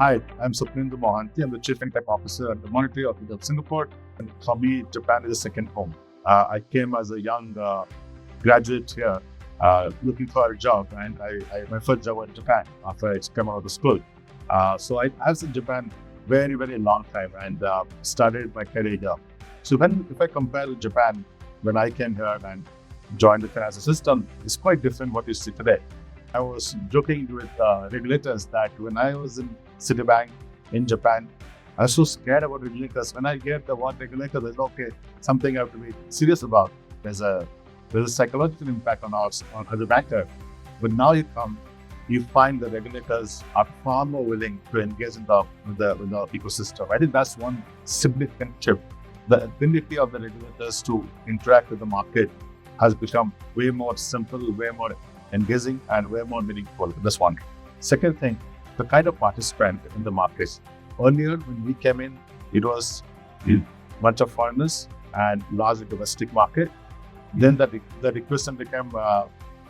Hi, I'm Sopnendu Mohanty. I'm the Chief Fintech Officer at the Monetary Authority of Singapore. And for me, Japan is a second home. I came as a young graduate here looking for a job, and my first job was in Japan after I came out of the school. So I was in Japan very, very long time and started my career here. So if I compare with Japan, when I came here and joined the financial system, it's quite different what you see today. I was joking with regulators that when I was in Citibank in Japan, I was so scared about regulators. When I get the word regulator, there's something I have to be serious about. There's a psychological impact on us as a banker. But now you find the regulators are far more willing to engage in the ecosystem. I think that's one significant shift. The ability of the regulators to interact with the market has become way more simple, way more engaging, and way more meaningful. That's one. Second thing, the kind of participant in the markets. Earlier, when we came in, it was a bunch of foreigners and largely domestic market. Then the equation became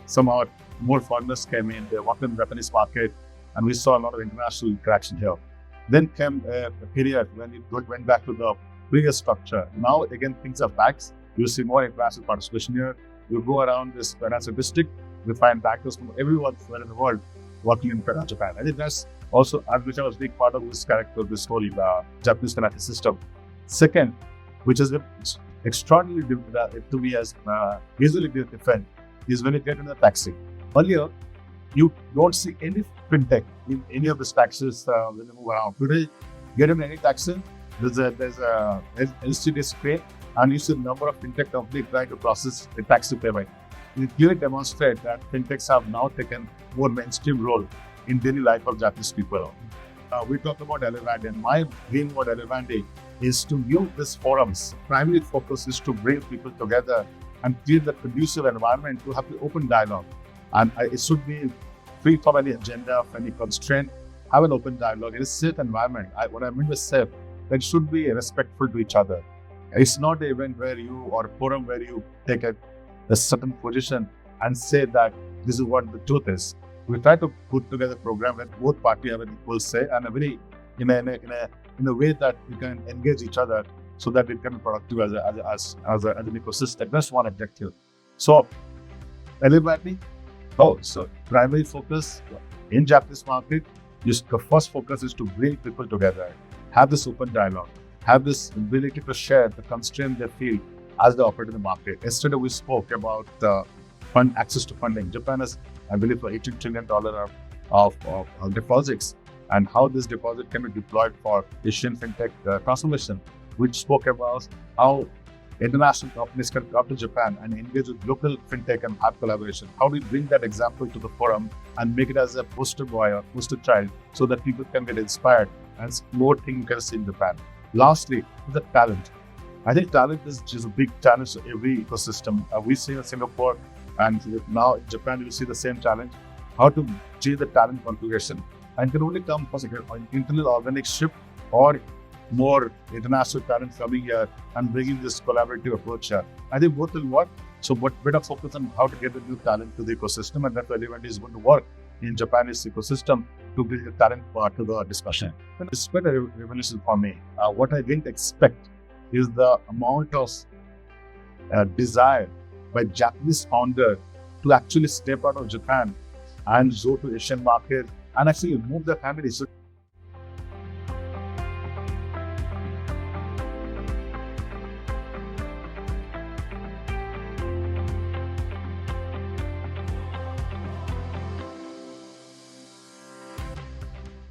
somehow more foreigners came in. They walked in the Japanese market, and we saw a lot of international interaction here. Then came a period when it went back to the previous structure. Now, again, things are back. You see more international participation here. You go around this financial district, we find bankers from everywhere in the world working in Japan. I think that's also, which was a big part of this character of this whole Japanese financial system. Second, which is extraordinarily to me as easily different, is when you get into the taxi. Earlier, you don't see any fintech in any of these taxis when you move around. Today, get in any taxi, there's a LCD screen, and you see the number of fintech companies trying to process the taxi payment. It clearly demonstrates that fintechs have now taken more mainstream role in daily life of Japanese people. We talked about Elevandi, and my dream about Elevandi is to use these forums. Primary focus is to bring people together and create the conducive environment to have the open dialogue. And it should be free from any agenda, from any constraint. Have an open dialogue in a safe environment. What I mean by safe, that should be respectful to each other. It's not an event where or a forum where you take a certain position and say that this is what the truth is. We try to put together a program where both parties have an equal say and in a way that we can engage each other so that it can be productive as an ecosystem. That's one objective. So, Elevandi, so primary focus in Japanese market, the first focus is to bring people together, have this open dialogue, have this ability to share the constraint they feel as they operate in the market. Yesterday, we spoke about access to funding. Japan has, I believe, $18 trillion of deposits, and how this deposit can be deployed for Asian fintech transformation. We spoke about how international companies can come to Japan and engage with local fintech and have collaboration. How do we bring that example to the forum and make it as a poster boy or poster child so that people can get inspired and more things you can see in Japan. Lastly, the talent. I think talent is just a big challenge to every ecosystem. We see in Singapore, and now in Japan, you see the same challenge. How to change the talent configuration. And can only come for an internal organic shift or more international talent coming here and bringing this collaborative approach here. I think both will work. So, better focus on how to get the new talent to the ecosystem, and that's why Elevandi is going to work in Japanese ecosystem to bring the talent part to the discussion. And it's quite a revolution for me. What I didn't expect is the amount of desire by Japanese founder to actually step out of Japan and go to Asian market and actually move their families. So